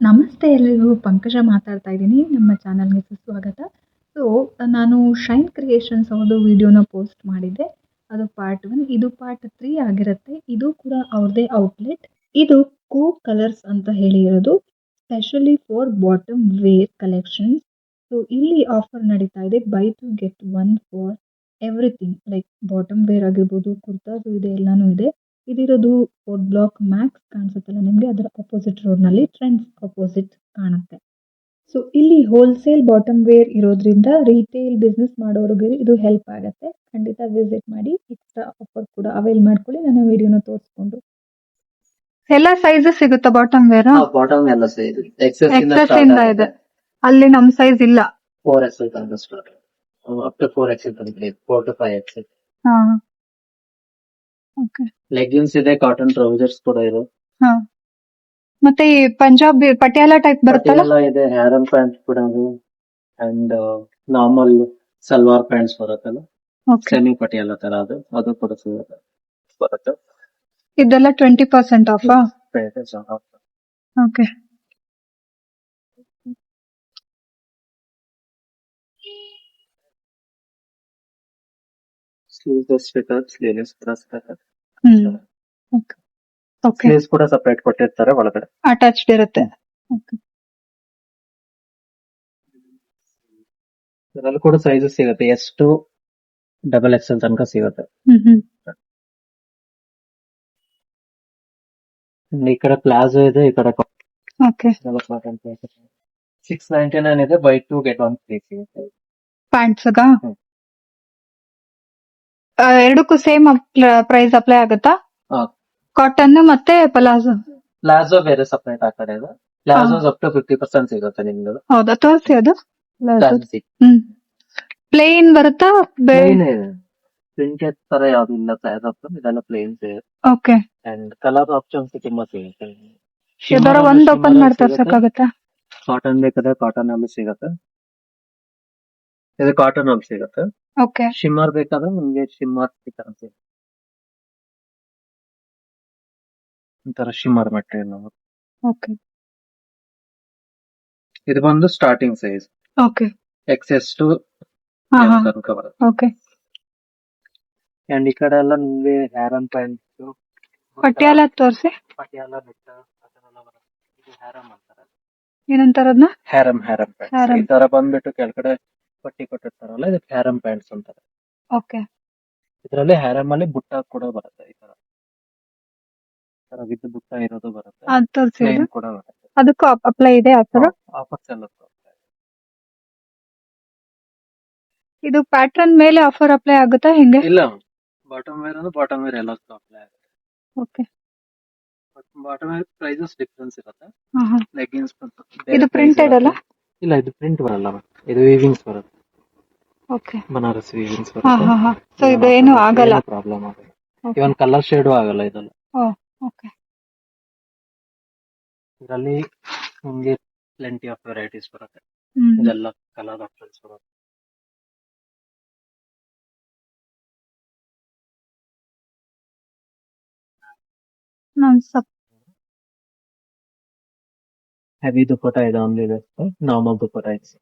ನಮಸ್ತೆ ಎಲ್ರಿಗೂ, ಪಂಕಜ ಮಾತಾಡ್ತಾ ಇದ್ದೀನಿ. ನಮ್ಮ ಚಾನಲ್ಗೆ ಸುಸ್ವಾಗತ. ಸೊ ನಾನು ಶೈನ್ ಕ್ರಿಯೇಷನ್ಸ್ ಅವ್ರದ್ದು ವಿಡಿಯೋನ ಪೋಸ್ಟ್ ಮಾಡಿದ್ದೆ. ಅದು ಪಾರ್ಟ್ 1. ಇದು ಪಾರ್ಟ್ 3 ಆಗಿರುತ್ತೆ. ಇದು ಕೂಡ ಅವ್ರದ್ದೇ ಔಟ್ಲೆಟ್. ಇದು ಕೂ ಕಲರ್ಸ್ ಅಂತ ಹೇಳಿ ಇರೋದು, specially for bottom wear collections. So ಇಲ್ಲಿ ಆಫರ್ ನಡೀತಾ ಇದೆ, buy two get one for everything. Like bottom wear ಆಗಿರ್ಬೋದು, ಕುರ್ತಾಸು ಇದೆ, ಎಲ್ಲಾನು ಇದೆ. ಇದಿರೋದು ಫೋರ್ತ್ ಬ್ಲಾಕ್ ಮ್ಯಾಕ್ಸ್ ಕಾಣಿಸುತ್ತಲ್ಲ ನಿಮಗೆ, ಅದರ ಅಪೋಸಿಟ್ ರೋಡ್ನಲ್ಲಿ ಟ್ರೆಂಡ್ಸ್ ಅಪೋಸಿಟ್ ಕಾಣುತ್ತೆ. ಸೊ ಇಲ್ಲಿ ಹೋಲ್ಸೇಲ್ ಬಾಟಮ್ ವೇರ್ ಇರೋದ್ರಿಂದ ರಿಟೇಲ್ ಬಿಸ್ನೆಸ್ ಮಾಡೋರಿಗೆ ಇದು ಹೆಲ್ಪ್ ಆಗುತ್ತೆ. ಖಂಡಿತ ವಿಸಿಟ್ ಮಾಡಿ, ಎಕ್ಸ್ಟ್ರಾ ಆಫರ್ ಕೂಡ ಅವೈಲ್ ಮಾಡ್ಕೊಳ್ಳಿ ನನ್ನ ವಿಡಿಯೋನ ತೋರಿಸ್ಕೊಂಡು. ಎಲ್ಲ ಸೈಜಸ್ ಸಿಗುತ್ತಾ ಬಾಟಮ್ ವೇರ್? ಬಾಟಮ್ ಎಲ್ಲ ಸೈಜ್ ಎಕ್ಸೆಸ್ ಎಕ್ಸೆಸ್ ಇಂದ ಇದೆ. ಅಲ್ಲಿ ನಮ್ ಸೈಜ್ ಇಲ್ಲ. 4XL ತನಕ ಸ್ಟಾರ್ಟ್, ಅಪ್ ಟು 4XL ತನಕ ಇದೆ, 4 to 5XL. ಹಾ, ಓಕೆ. ಲೆಗ್ಗಿನ್ಸ್ ಇದೆ, ಕಾಟನ್ ಟ್ರೌಸರ್ಸ್ ಕೂಡ ಇದೆ. ಹಾ, ಮತ್ತೆ ಈ ಪಂಜಾಬ್ ಪಟಿಯಾಲ ಟೈಪ್ ಬರುತ್ತಲ್ಲ, ಪಟಿಯಾಲ ಇದೆ, ಹ್ಯಾರಮ್ ಪ್ಯಾಂಟ್ ಕೂಡ ಇದೆ, ಅಂಡ್ ನಾರ್ಮಲ್ ಸಲ್ವಾರ್ ಪ್ಯಾಂಟ್ಸ್ ಬರುತ್ತಲ್ಲ, ಓಕೆ. ಸೆಮಿ ಪಟಿಯಾಲ ತರ ಅದು ಕೂಡ ಸಿಗುತ್ತೆ, ಬರುತ್ತೆ. ಇದೆಲ್ಲ 20% ಆಫ್. ಓಕೆ. ಸ್ಲೀವ್ಲೆಸ್ ಬೇಕಾದ್ರೆ ಸ್ಲೀವ್ಲೆಸ್ ಕೂಡ ಸಿಗುತ್ತೆ. ಹ್ಮ್, ಓಕೆ. ಓಕೆ, ಸ್ಲೀವ್ಸ್ ಕೂಡ ಸಪರೇಟ್ ಕೊಟ್ಟಿರ್ತಾರೆ ಒಳಗಡೆ. ಅಟ್ಯಾಚ್ಡ್ ಇರುತ್ತೆ. ಓಕೆ. ಇದರಲ್ಲಿ ಕೂಡ ಸೈಜಸ್ ಸಿಗುತ್ತೆ, S to XXL ತನಕ ಸಿಗುತ್ತೆ. ಈ ಕಡೆ ಪ್ಲಾಜೋ ಇದೆ, ಈ ಕಡೆ ಓಕೆ. 699 ಇದೆ, ಬೈ 2 get 1 ಫ್ರೀ ಸಿಗುತ್ತೆ. ಪ್ಯಾಂಟ್ಸ್ ಹ್ಮ್. ಎರಡಕ್ಕೂ ಸೇಮ್ ಪ್ರೈಸ್ ಅಪ್ಲೈ ಆಗುತ್ತಾ? ಕಾಟನ್ ಮತ್ತೆ ಪಲಾಜೋ? ಪ್ಲಾಜೋ ಬೇರೆ ಸಪರೇಟ್ ಆ ಕಡೆ ಇದೆ. ಪ್ಲಾಜೋಸ್ ಅಪ್ ಟು 50% ಸಿಗುತ್ತೆ ನಿಮ್ಗೆ. ಹೌದಾ, ತೋರಿಸಿ ಅದು. ಪ್ಲಾಜೋ ಪ್ಲೇನ್ ಬರುತ್ತಾ? ಪ್ರಿಂಟೆಡ್ ತರ ಯಾವ್ದು ಇಲ್ಲ, ಪ್ಲಾಜೋ ಇದೆಲ್ಲ ಪ್ಲೇನ್ಸ್ ಇದೆ. ಓಕೆ. ಅಂಡ್ ಕಲರ್ ಆಪ್ಷನ್ಸ್ ತುಂಬಾ ಸಿಗುತ್ತೆ. ಯಾವ್ದಾರ ಒಂದ್ ಓಪನ್ ಮಾಡಿ ತೋರ್ಸಕ್ಕಾಗತ್ತಾ? ಕಾಟನ್ ಬೇಕಾದ್ರೆ ಕಾಟನ್ ಅಲ್ಲಿ ಸಿಗುತ್ತೆ, ಇದು ಕಾಟನ್ ಅಲ್ಲಿ ಸಿಗುತ್ತೆ. ಓಕೆ. ಶಿಮ್ಮರ್ ಬೇಕಾದ್ರೆ ನಿಮ್ಗೆ ಶಿಮ್ಮರ್ ಸಿಗುತ್ತೆ, ಒಂಥರ ಶಿಮ್ಮರ್ ಮೆಟೀರಿಯಲ್. ಓಕೆ. ಇದು ಬಂದು starting size, okay. XS to ಹಾ, M ಹಾ. ತನಕ ಬರುತ್ತೆ. ಓಕೆ. ಅಂಡ್ ಈ ಕಡೆ ಎಲ್ಲ ನಿಮ್ಗೆ ಹ್ಯಾರಮ್ ಪ್ಯಾಂಟ್, ಪಟಿಯಾಲ ತೋರಿಸಿ. ಪಟಿಯಾಲ ಬೆಟ್ಟ ಅದನ್ನೆಲ್ಲ ಬರುತ್ತೆ. ಇದು ಹ್ಯಾರಮ್ ಅಂತಾರೆ. ಏನಂತಾರದ್ನ? ಹ್ಯಾರಮ್ ಪ್ಯಾಂಟ್ಸ್. ಹ್ಯಾರಮ್. ಈ ತರ ಬಂದ್ಬಿಟ್ಟು ಕೆಳಗಡೆ ಪಟ್ಟಿ ಕೊಟ್ಟಿರ್ತಾರಲ್ಲ, ಇದಕ್ಕೆ ಹ್ಯಾರಮ್ ಪ್ಯಾಂಟ್ಸ್ ಅಂತಾರೆ. ಓಕೆ. ಇದರಲ್ಲಿ ಹ್ಯಾರಮ್ ಅಲ್ಲಿ ಬುಟ್ಟ ಕೂಡ ಬರುತ್ತೆ, ಈ ತರ ವಿದ್ ಬುಟ್ಟ ಇರೋದು ಬರುತ್ತೆ, ಅದ್ ತೋರಿಸಿ. ಪ್ಲೇನ್ ಕೂಡ ಬರುತ್ತೆ. ಅದಕ್ಕೂ ಅಪ್ಲೈ ಇದೆ ಆಫರ್? ಆಫರ್ಸ್ ಎಲ್ಲ ಇದು ಪ್ಯಾಟರ್ನ್ ಮೇಲೆ ಆಫರ್ ಅಪ್ಲೈ ಆಗುತ್ತಾ ಹೆಂಗೆ? ಇಲ್ಲ, ಬಾಟಮ್ ವೇರ್ ಅಂದ್ರೆ ಬಾಟಮ್ ವೇರ್ ಎಲ್ಲ ಅಪ್ಲೈ ಆಗುತ್ತೆ. Okay. Bottom wear prices difference ಇರುತ್ತೆ. ಹಾ, ಹಾ. ಲೆಗ್ಗಿನ್ಸ್ ಇದು ಪ್ರಿಂಟೆಡ್ ಅಲ್ಲ? ಇಲ್ಲ, ಇದು ಪ್ರಿಂಟ್ ಬರಲ್ಲ, ಇದು ವೀವಿಂಗ್ಸ್ ಬರುತ್ತೆ. ಓಕೆ. ಬನಾರಸ್ ವೀವಿಂಗ್ಸ್ ಹಾ, ಬರುತ್ತೆ. ಹಾ, ಹಾ. ಸೊ ಇದು ಏನು ಆಗಲ್ಲ? ಪ್ರಾಬ್ಲಮ್ ಆಗಲ್ಲ. Okay. ಇವನ್ ಕಲರ್ ಶೇಡು ಆಗಲ್ಲ ಇದೆಲ್ಲ. ಓಕೆ. ಇದರಲ್ಲಿ ನಿಮ್ಗೆ ಪ್ಲೆಂಟಿ ಆಫ್ ವೆರೈಟೀಸ್ ಬರುತ್ತೆ. ಹ್ಮ್. ಇದೆಲ್ಲ ಕಲರ್ ಆಪ್ಷನ್ಸ್ ಬರುತ್ತೆ. ಹೆವಿ ದುಪ್ಪಟ ಇದೆ, ಒಂದಿದೆ ನಾರ್ಮಲ್ ದುಪ್ಪಟ ಇದೆ.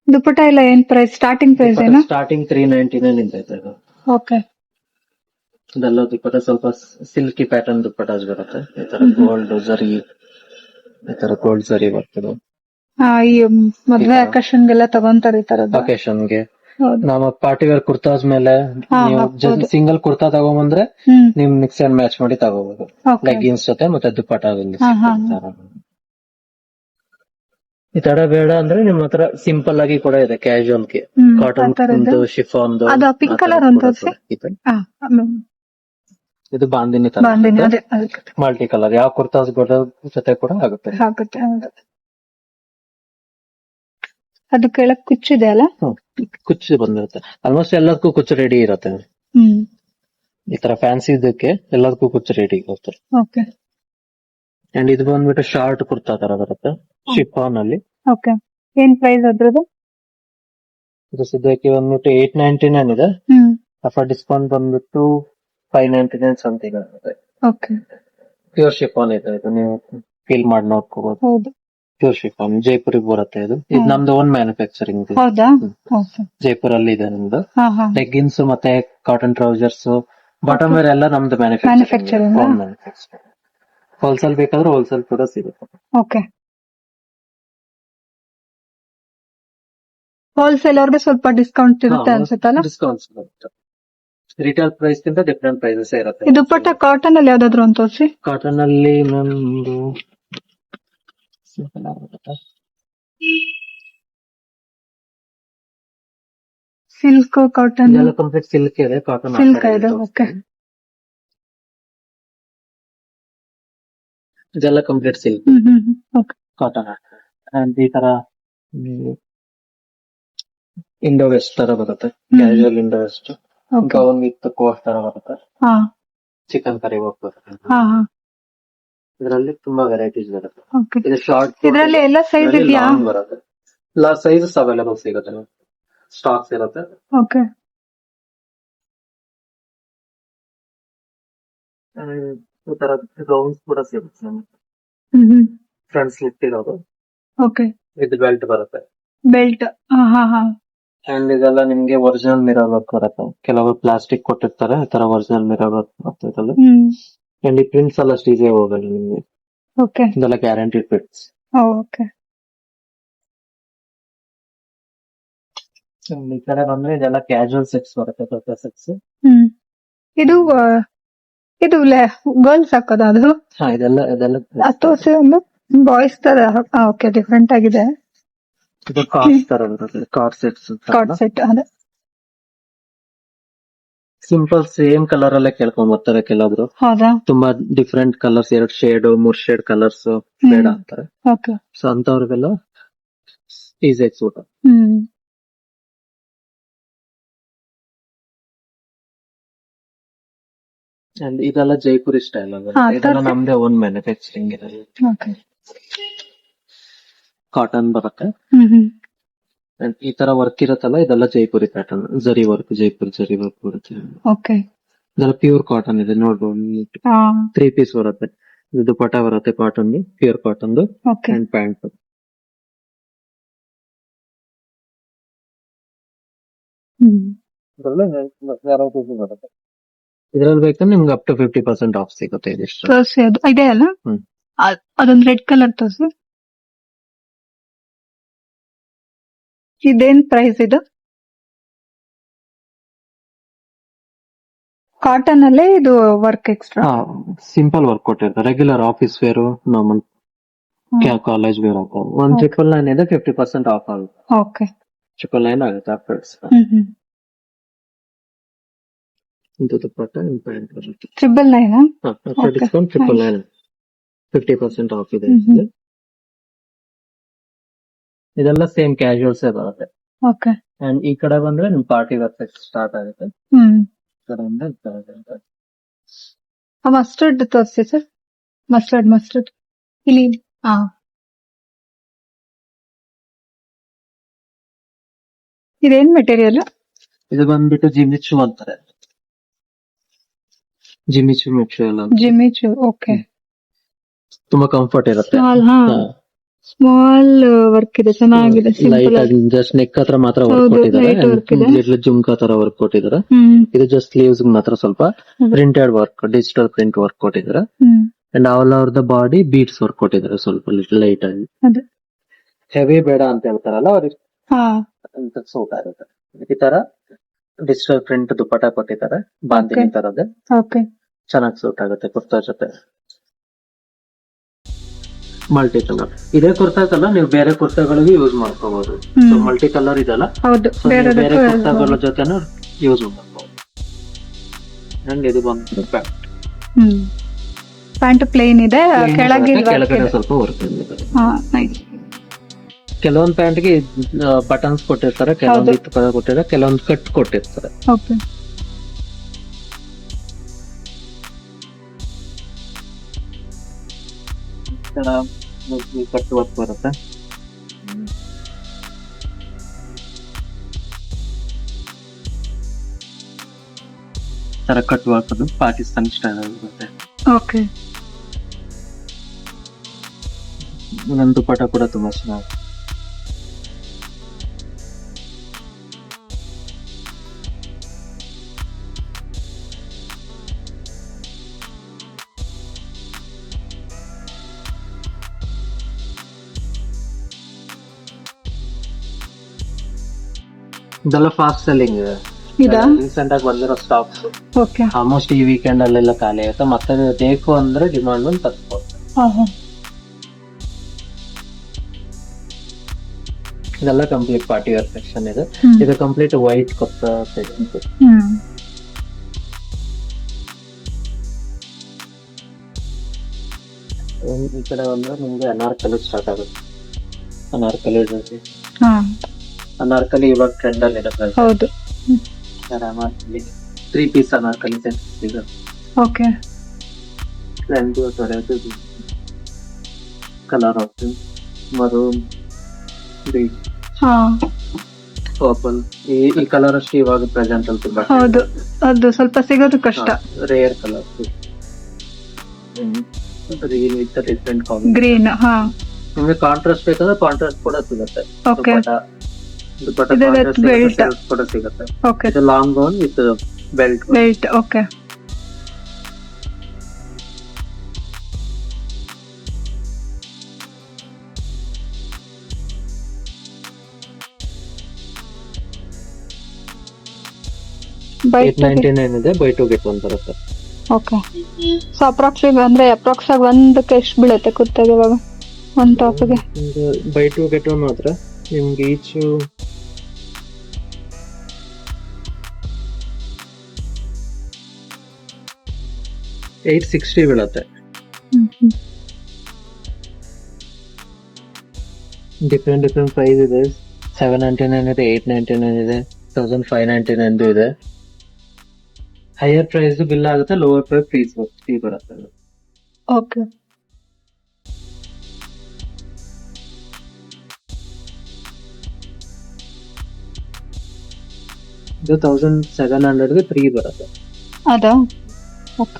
ದುಪ್ಪಟ ಎಲ್ಲ ಏನ್ ಪ್ರೈಸ್? ಸ್ಟಾರ್ಟಿಂಗ್ ಪ್ರೈಸ್ ಏನು? ಸ್ಟಾರ್ಟಿಂಗ್ 399 ಇಂದ ಇದೆ. ಓಕೆ. ಇದೆಲ್ಲ ದುಪ್ಪಟ ಸ್ವಲ್ಪ ಸಿಲ್ಕಿ ಪ್ಯಾಟರ್ನ್ ದುಪ್ಪಟಾಸ್ ಬರುತ್ತೆ. ಈ ತರ ಗೋಲ್ಡ್ ಜರಿ ಬರ್ತದೆ. ಈ ಮದ್ವೆ ಅಕೇಶನ್ಗೆಲ್ಲ ತಗೊಂತಾರೆ ಈ ತರದ್ದು. ಅಕೇಶನ್ಗೆ ಹೌದು. ನಮ್ಮ ಪಾರ್ಟಿ ವೇರ್ ಕುರ್ತಾಸ್ ಮೇಲೆ ಹಾ, ನೀವು ಹಾಕ್ಬೋದು. ಸಿಂಗಲ್ ಕುರ್ತಾ ತಗೊಂಬಂದ್ರೆ ಹ್ಮ್. ನೀವು ಮಿಕ್ಸ್ ಅಂಡ್ ಮ್ಯಾಚ್ ಮಾಡಿ ತಗೋಬಹುದು. Okay. ಲೆಗ್ಗಿನ್ಸ್ ಜೊತೆ ಮತ್ತೆ ದುಪ್ಪಟ ಹಾ, ಹಾ. ಈ ತರ ಬೇಡ ಅಂದ್ರೆ ನಿಮ್ಮ ಹತ್ರ ಸಿಂಪಲ್ ಆಗಿ ಕೂಡ ಇದೆ, ಕ್ಯಾಶುವಲ್ ಗೆ ಹ್ಮ್, ಕಾಟನ್ ಆ ತರದ್ದು. ಶಿಫಾನ್. ಅದು pink colour ಒಂದು ತೋರ್ಸಿ. ಇದು ಬಾಂದಿನಿ ತರ ಬಾಂದಿನಿ, ಅದೇ ಅದಕ್ಕೆ ಮಲ್ಟಿ ಕಲರ್, ಯಾವ ಕುರ್ತಾಸ್ ಜೊತೆ ಕೂಡ ಆಗುತ್ತೆ. ಆಗುತ್ತೆ. ಹೌದು. ಅದು ಕೆಳಗ್ ಕುಚ್ಚಿದೆ ಅಲ್ಲ? ಕುಚ್ಚು ಬಂದಿರುತ್ತೆ, ಆಲ್ಮೋಸ್ಟ್ ಎಲ್ಲದಕ್ಕೂ ಕುಚ್ಚು ರೆಡಿ ಇರುತ್ತೆ. ಹ್ಮ್. ಈ ತರ ಫ್ಯಾನ್ಸಿ ಇದಕ್ಕೆ ಎಲ್ಲದಕ್ಕೂ ಕುಚ್ಚು ರೆಡಿ ಇರುತ್ತೆ. ಓಕೆ. ಅಂಡ್ ಇದು ಬಂದ್ಬಿಟ್ಟು ಶಾರ್ಟ್ ಕುರ್ತಾ ತರ ಬರುತ್ತೆ, ಶಿಫಾನ್ ಅಲ್ಲಿ. ಓಕೆ. ಏನ್ ಪ್ರೈಸ್ ಅದ್ರದ್ದು? ಇದು ಸದ್ಯಕ್ಕೆ ಬಂದ್ಬಿಟ್ಟು 899 ಇದೆ. ಹ್ಮ್. ಆಫರ್ ಡಿಸ್ಕೌಂಟ್ ಬಂದ್ಬಿಟ್ಟು 599 ಸಮಥಿಂಗ್ ಆಗುತ್ತೆ. ಓಕೆ. ಪ್ಯೂರ್ ಶಿಫಾನ್ ಇದೆ, ಇದು ನೀವು ಫೀಲ್ ಮಾಡಿ ನೋಡ್ಕೋಬಹುದು. ಹೌದು. ಪ್ಯೂರ್ ಶಿಫಾನ್ ಜೈಪುರಿಗೆ ಬರುತ್ತೆ ಇದು. ಇದು ನಮ್ದು ಓನ್ ಮ್ಯಾನುಫ್ಯಾಕ್ಚರಿಂಗ್. ಹೌದಾ? ಓಕೆ. ಜೈಪುರ್ ಅಲ್ಲಿ ಇದೆ ನಮ್ದು. ಹಾ ಹಾ. ಲೆಗ್ಗಿನ್ಸ್ ಮತ್ತೆ ಕಾಟನ್ ಟ್ರೌಸರ್ಸ್, ಬಾಟಮ್ ವೇರ್ ಎಲ್ಲ ನಮ್ದು Manufacturing ಆ? ಮ್ಯಾನುಫ್ಯಾಕ್ಚರಿಂಗ್. ಹೋಲ್ಸೇಲ್ ಬೇಕಾದ್ರೆ ಹೋಲ್ಸೇಲ್ ಕೂಡ ಸಿಗುತ್ತೆ. ಓಕೆ. ಹೋಲ್ಸೇಲ್ ಅವ್ರಿಗೆ ಸ್ವಲ್ಪ ಡಿಸ್ಕೌಂಟ್ ಇರುತ್ತೆ ಅನ್ಸುತ್ತಲ್ಲ? ಡಿಸ್ಕೌಂಟ್ಸ್ ಬರುತ್ತೆ. ರಿಟೇಲ್ ಪ್ರೈಸ್ ಗಿಂತ ಡಿಫ್ರೆಂಟ್ ಪ್ರೈಸಸ್ ಇರುತ್ತೆ. ಈ ದುಪ್ಪಟ್ಟ ಕಾಟನ್ ಅಲ್ಲಿ ಯಾವ್ದಾದ್ರು ಒಂದು ತೋರಿಸಿ. ಕಾಟನ್ ಅಲ್ಲಿ ನಮ್ದು ಸಿಲ್ಕ್ ಕಾಟನ್ ಇದೆಲ್ಲ ಕಂಪ್ಲೀಟ್ ಸಿಲ್ಕ್ ಇದೆ. ಕಾಟನ್ ಸಿಲ್ಕ್ ಇದೆ. ಓಕೆ. ಇದೆಲ್ಲ complete silk okay. Cotton. And ಈ ತರ ಇಂಡೋ ವೆಸ್ಟ್ ತರ ಬರುತ್ತೆ. Casual Indo west gown with coat ತರ ಬರುತ್ತೆ. ಹಾ ಚಿಕನ್ ಕರಿ ವರ್ಕ್ ಬರುತ್ತೆ. ಹಾ ಹಾ. ಇದರಲ್ಲಿ ತುಂಬಾ ವೆರೈಟೀಸ್ ಬರುತ್ತೆ. ಓಕೆ. ಇದು ಶಾರ್ಟ್ ಇದರಲ್ಲಿ ಎಲ್ಲ ಸೈಜ್ ಇದೆಯಾ? ಬರುತ್ತೆ. ಎಲ್ಲ ಸೈಜಸ್ ಅವೈಲೇಬಲ್ ಸಿಗುತ್ತೆ. ಸ್ಟಾಕ್ಸ್ ಇರುತ್ತೆ. ಓಕೆ. ಈ ತರ ಗೌನ್ಸ್ ಕೂಡ ಸಿಗುತ್ತೆ. ಫ್ರಂಟ್ ಸ್ಲಿಟ್ ಇರೋದು. ಓಕೆ. ಇದು ಬೆಲ್ಟ್ ಬರುತ್ತೆ. ಬೆಲ್ಟ್. ಹಾ ಹಾ ಹಾ. ಅಂಡ್ ಇದೆಲ್ಲ ನಿಮ್ಗೆ ಒರಿಜಿನಲ್ ಮಿರರ್ ವರ್ಕ್ ಬರುತ್ತೆ. ಕೆಲವರು ಪ್ಲಾಸ್ಟಿಕ್ ಕೊಟ್ಟಿರ್ತಾರೆ, ಈ ತರ ಒರಿಜಿನಲ್ ಮಿರರ್ ವರ್ಕ್ ಬರುತ್ತೆ ಇದರಲ್ಲಿ. ಅಂಡ್ ಈ ಪ್ರಿಂಟ್ಸ್ ಎಲ್ಲ ಸ್ಟೀಜೇ ಹೋಗಲ್ಲ ನಿಮ್ಗೆ. ಓಕೆ. ಇದೆಲ್ಲ ಗ್ಯಾರಂಟಿ ಪ್ರಿಂಟ್ಸ್. ಓಕೆ. ಈ ಕಡೆ ಬಂದ್ರೆ ಇದೆಲ್ಲ ಕ್ಯಾಶುವಲ್ ಸೆಟ್ಸ್ ಬರುತ್ತೆ. ದೊಡ್ಡ ಸೆಟ್ಸ್. ಇದು ಇದು ಗರ್ಲ್ಸ್ ಹಾಕೋದ ಅದು? ಹಾ ಇದೆಲ್ಲ ತೋರಿಸಿ ಒಂದು ಬಾಯ್ಸ್ ತರ. ಓಕೆ. ಡಿಫ್ರೆಂಟ್ ಆಗಿದೆ. ಇದು ಕಾರ್ಡ್ ತರ ಬರುತ್ತೆ. Cord sets. Cord set. ಅದೇ ಸಿಂಪಲ್ ಸೇಮ್ ಕಲರ್ ಅಲ್ಲೇ ಕೇಳ್ಕೊಂಡ್ ಬರ್ತಾರೆ ಕೆಲವೊಬ್ರು. ಹೌದಾ? ತುಂಬಾ different colours, 2 shade 3 shade colours ಬೇಡ ಅಂತಾರೆ. ಓಕೆ. ಸೊ ಅಂತವ್ರಿಗೆಲ್ಲ ಈಸಿ ಸೂಟ್. ಅಂಡ್ ಇದೆಲ್ಲ ಜೈಪುರಿ ಸ್ಟೈಲ್ ಇದೆಲ್ಲ ನಮ್ದೇ ಓನ್ ಮ್ಯಾನುಫ್ಯಾಕ್ಚರಿಂಗ್ ಇದೆ. ಕಾಟನ್ ಬರುತ್ತೆ. ಅಂಡ್ ಈ ತರ ವರ್ಕ್ ಇರುತ್ತಲ್ಲ, ಇದೆಲ್ಲ Jaipuri pattern. Zari work, Jaipuri zari work ಬರುತ್ತೆ. ಓಕೆ. ಇದೆಲ್ಲ ಪ್ಯೂರ್ ಕಾಟನ್ ಇದೆ. ನೋಡ್ಬೋದು 3 ಪೀಸ್ ಬರುತ್ತೆ. ಇದು ದುಪಟ್ಟ ಬರುತ್ತೆ cotton, pure cotton and pant. ಬರುತ್ತೆ. ಇದ್ರಲ್ಲಿ ಬೇಕಂದ್ರೆ ನಿಮ್ಗೆ ಅಪ್ ಟು 50% ಆಫ್ ಸಿಗುತ್ತೆ. ಇದಿಷ್ಟು ತೋರಿಸಿ. ಅದು ಇದೆ ಅಲ್ಲ? ಅದೊಂದು ರೆಡ್ ಕಲರ್ ತೋರಿಸಿ. ಇದೇನ್ ಪ್ರೈಸ್ ಇದು? ಕಾಟನ್ ಅಲ್ಲೇ ಇದು ವರ್ಕ್ ಎಕ್ಸ್ಟ್ರಾ? ಸಿಂಪಲ್ ವರ್ಕ್ ಕೊಟ್ಟಿರ್ತಾರೆ. Regular office wear, normal college wear ಹಾಕೋ 1,999 ಇದೆ. 50% ಆಫ್ ಆಗುತ್ತೆ. ಓಕೆ. 999 ಆಗುತ್ತೆ ಆಫ್ಟರ್ಸ್. ಇಂದು ದುಪಟ್ಟ ಪ್ಯಾಂಟ್ ಬರುತ್ತೆ. 999 ಡಿಸ್ಕೌಂಟ್ 999 50% ಆಫ್ ಇದೆ. ಇದೆಲ್ಲ ಸೇಮ್ ಕ್ಯಾಶುವಲ್ಸ್ ಬರುತ್ತೆ. ಓಕೆ. ಅಂಡ್ ಈ ಕಡೆ ಬಂದ್ರೆ ನಿಮ್ ಪಾರ್ಟಿ ವೇರ್ ಸ್ಟಾರ್ಟ್ ಆಗುತ್ತೆ. ಮಸ್ಟರ್ಡ್ ತೋರಿಸಿ ಸರ್. ಮಸ್ಟರ್ಡ್ ಇಲ್ಲಿ. ಇದೇನ್ ಮೆಟೀರಿಯಲ್? ಇದು ಬಂದ್ಬಿಟ್ಟು ಜಿಮಿಚು ಅಂತಾರೆ. ಜಿಮಿಚು. ಓಕೆ. ತುಂಬಾ ಕಂಫರ್ಟ್ ಇರುತ್ತೆ. ಸ್ಮಾಲ್ ವರ್ಕ್ ಇದೆ. ಚೆನ್ನಾಗಿದೆ. ಲೈಟ್ ಆಗಿ ಜಸ್ಟ್ ನೆಕ್ ಹತ್ರ ಮಾತ್ರ ವರ್ಕ್ ಕೊಟ್ಟಿದ್ದಾರೆ. ಜುಮ್ಕಾ ತರ ವರ್ಕ್ ಕೊಟ್ಟಿದ್ದಾರೆ. ಇದು ಜಸ್ಟ್ ಸ್ಲೀವ್ಸ್ ಮಾತ್ರ ಸ್ವಲ್ಪ printed work, digital print work ಕೊಟ್ಟಿದ್ದಾರೆ. And all over the body beads work ಕೊಟ್ಟಿದ್ದಾರೆ. ಸ್ವಲ್ಪ ಲೈಟ್ ಆಗಿ. ಹೆವಿ ಬೇಡ ಅಂತ ಹೇಳ್ತಾರಲ್ಲ ಅವ್ರಿಗೆ ಸೂಟ್ ಆಗುತ್ತೆ. ಈ ತರ ಡಿಜಿಟಲ್ ಪ್ರಿಂಟ್ ದುಪಟ್ಟ ಕೊಟ್ಟಿದ್ದಾರೆ. ಬಾಂದಿನಿ ತರದೇ ಚೆನ್ನಾಗಿ ಸೂಟ್ ಆಗುತ್ತೆ ಕುರ್ತಾ ಜೊತೆ. ಮಲ್ಟಿ ಕಲರ್ ಇದೇ ಕುರ್ತಾ ಕಲರ್ ನೀವು ಬೇರೆ ಕುರ್ತಾಗಳಿಗೆ ಯೂಸ್ ಮಾಡ್ಕೋಬಹುದು. ಮಲ್ಟಿ ಕಲರ್ ಇದೆಲ್ಲ ಬೇರೆ ಕುರ್ತಾಗಳ ಜೊತೆನೂ ಯೂಸ್ ಮಾಡ್ಕೋಬಹುದು. ಅಂಡ್ ಇದು ಬಂದು ಪ್ಯಾಂಟ್ ಪ್ಲೇನ್ ಇದೆ. ಕೆಳಗಡೆ ಸ್ವಲ್ಪ ವರ್ಕ್ ಇದೆ. ಕೆಲವೊಂದು ಪ್ಯಾಂಟ್ಗೆ ಬಟನ್ಸ್ ಕೊಟ್ಟಿರ್ತಾರೆ, ಕೆಲವೊಂದು ಕೊಟ್ಟಿರ್ತಾರೆ, ಕೆಲವೊಂದು ಕಟ್ ಕೊಟ್ಟಿರ್ತಾರೆ. ಕಟ್ ವರ್ಕ್ ಬರುತ್ತೆ. ತರ ಕಟ್ ವರ್ಕ್ ಅದು ಪಾಕಿಸ್ತಾನಿ ಸ್ಟೈಲ್ ಬರುತ್ತೆ. ನನ್ ದುಪ್ಪಟ ಕೂಡ ತುಂಬಾ ಚೆನ್ನಾಗಿ. ಇದೆಲ್ಲ ಫಾಸ್ಟ್ ಸೆಲ್ಲಿಂಗ್ ಇದಾ? ರೀಸೆಂಟ್ ಆಗಿ ಬಂದಿರೋ ಸ್ಟಾಕ್ಸ್. ಓಕೆ. ಆಲ್ಮೋಸ್ಟ್ ಈ ವೀಕೆಂಡ್ ಅಲ್ಲೆಲ್ಲ ಖಾಲಿ ಆಗುತ್ತೆ. ಮತ್ತೆ ಬೇಕು ಅಂದ್ರೆ ಡಿಮಾಂಡ್ ಬಂದು ತರಿಸ್ಬೋದು. ಇದೆಲ್ಲ ಕಂಪ್ಲೀಟ್ ಪಾರ್ಟಿ ವೇರ್ ಸೆಕ್ಷನ್ ಇದೆ. ಇದು ಕಂಪ್ಲೀಟ್ ವೈಟ್ ಕೊತ್ತ ಈ ಕಡೆ ಬಂದ್ರೆ ನಿಮ್ಗೆ ಅನಾರ್ಕಲಿ ಸ್ಟಾರ್ಟ್ ಆಗುತ್ತೆ. ಅನಾರ್ಕಲಿ ಡ್ರೆಸ್. ಅನಾರ್ಕಲಿ ಇವಾಗ ಟ್ರೆಂಡ್ ಅಲ್ಲಿ ಇರುತ್ತೆ. ಹೌದು. ಅನಾರ್ಕಲಿ 3 ಪೀಸ್ ಅನಾರ್ಕಲಿ ಸೆಟ್ ಇದೆ. Okay. Colour option maroon, green, purple. ಈ ಕಲರ್ ಅಷ್ಟು ಇವಾಗ ಪ್ರೆಸೆಂಟ್ ಅಲ್ಲಿ ತುಂಬಾ. ಹೌದು, ಅದು ಸ್ವಲ್ಪ ಸಿಗೋದು ಕಷ್ಟ. Rare colour green with different combination. Green. ನಿಮ್ಗೆ ಕಾಂಟ್ರಾಸ್ಟ್ ಬೇಕಾದ್ರೆ ಕಾಂಟ್ರಾಸ್ಟ್ ಕೂಡ ಸಿಗುತ್ತೆ. ಓಕೆ. ದುಪ್ಪಟ್ಟ ಇದು with contrast belt. silk ಕೂಡ ಸಿಗುತ್ತೆ. ಓಕೆ. ಇದು long gown with belt. Wait. Okay. $899 ಇದೆ. ಬೈ 2 get 1 ಬರುತ್ತೆ. ಓಕೆ. ಸೊ ಅಪ್ರಾಕ್ಸ್ ಆಗಿ ಒಂದಕ್ಕೆ ಎಷ್ಟು ಬೀಳುತ್ತೆ ಕುರ್ತಾಗೆ ಇವಾಗ ಒಂದ್ ಟಾಪ್ಗೆ? ಬೈ 2 get 1 ಮಾತ್ರ ನಿಮ್ಗೆ ಈಚ್ $860 ಬೀಳುತ್ತೆ. ಡಿಫ್ರೆಂಟ್ ಪ್ರೈಸ್ ಇದೆ. $799 ಇದೆ, $899 ಇದೆ, $1599 ಇದೆ. ಹೈಯರ್ ಪ್ರೈಸ್ ಬಿಲ್ ಆಗುತ್ತೆ, ಲೋವರ್ ಪ್ರೈಸ್ ಫ್ರೀ ಬರುತ್ತೆ. ಓಕೆ. ಇದು 1700 ಗೆ 3 ಬರುತ್ತೆ. ಅದಾ? ಓಕೆ.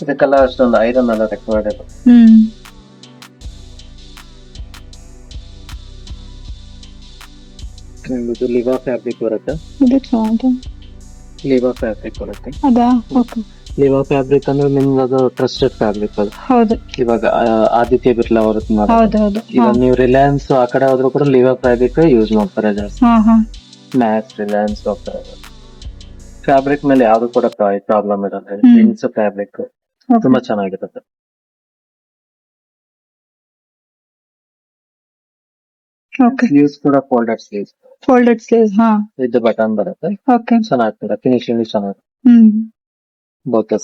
ಇದಕ್ಕೆಲ್ಲ ಅಷ್ಟೊಂದು ಐರನ್ ಎಲ್ಲ ರೆಕ್ವೈರ್ಡ್ ಇದೆ. ಇದು ಲಿವಾ ಫ್ಯಾಬ್ರಿಕ್ ಬರುತ್ತೆ. ಇದು ಚೆನ್ನಾಗಿದೆ. ಲಿವಾ ಫ್ಯಾಬ್ರಿಕ್ ಬರುತ್ತೆ. ಅದಾ? ಓಕೆ. ಲಿವಾ ಫ್ಯಾಬ್ರಿಕ್ ಅಂದ್ರೆ ನಿಮ್ಗೆ ಅದು ಟ್ರಸ್ಟೆಡ್ ಫ್ಯಾಬ್ರಿಕ್ ಅದು. ಹೌದು. ಇವಾಗ ಆದಿತ್ಯ ಬಿರ್ಲಾ ಅವ್ರದ್ದು ಹೌದು. ಇವಾಗ ನೀವು ರಿಲಯನ್ಸ್ ಆ ಕಡೆ ಹೋದ್ರು ಕೂಡ ಲಿವಾ ಫ್ಯಾಬ್ರಿಕ್ ಯೂಸ್ ಮಾಡ್ತಾರೆ ಜಾಸ್ತಿ. ಮ್ಯಾಕ್ಸ್, ರಿಲಯನ್ಸ್ ಹೋಗ್ತಾರೆ. ಫ್ಯಾಬ್ರಿಕ್ ಮೇಲೆ ಯಾವ್ದು ಕೂಡ ಪ್ರಾಬ್ಲಮ್ ಇರುತ್ತೆ. ಪ್ರಿನ್ಸ್ ಫ್ಯಾಬ್ರಿಕ್ ತುಂಬಾ ಚೆನ್ನಾಗಿರುತ್ತೆ. ಓಕೆ. ಸ್ಲೀವ್ಸ್ ಕೂಡ ಫೋಲ್ಡೆಡ್ ಸ್ಲೀವ್ಸ್ ವಿತ್ ಬಟನ್ ಬರುತ್ತೆ. ಓಕೆ. ಚೆನ್ನಾಗಿರುತ್ತೆ. ಫಿನಿಶಿಂಗ್ ಚೆನ್ನಾಗಿ.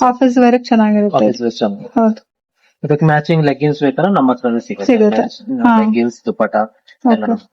ಆಫೀಸ್ ವೇರ್ ಚೆನ್ನಾಗಿರುತ್ತೆ. ಆಫೀಸ್ ವೇರ್ ಚೆನ್ನಾಗಿ. ಹೌದು. ಇದಕ್ಕೆ ಮ್ಯಾಚಿಂಗ್ ಲೆಗ್ಗಿನ್ಸ್ ಬೇಕಾದ್ರೆ ನಮ್ಮ ಹತ್ರನೇ ಸಿಗುತ್ತೆ. ಸಿಗುತ್ತೆ. ಲೆಗ್ಗಿನ್ಸ್ ದುಪ್ಪಟ ಎಲ್ಲ ಓಕೆ.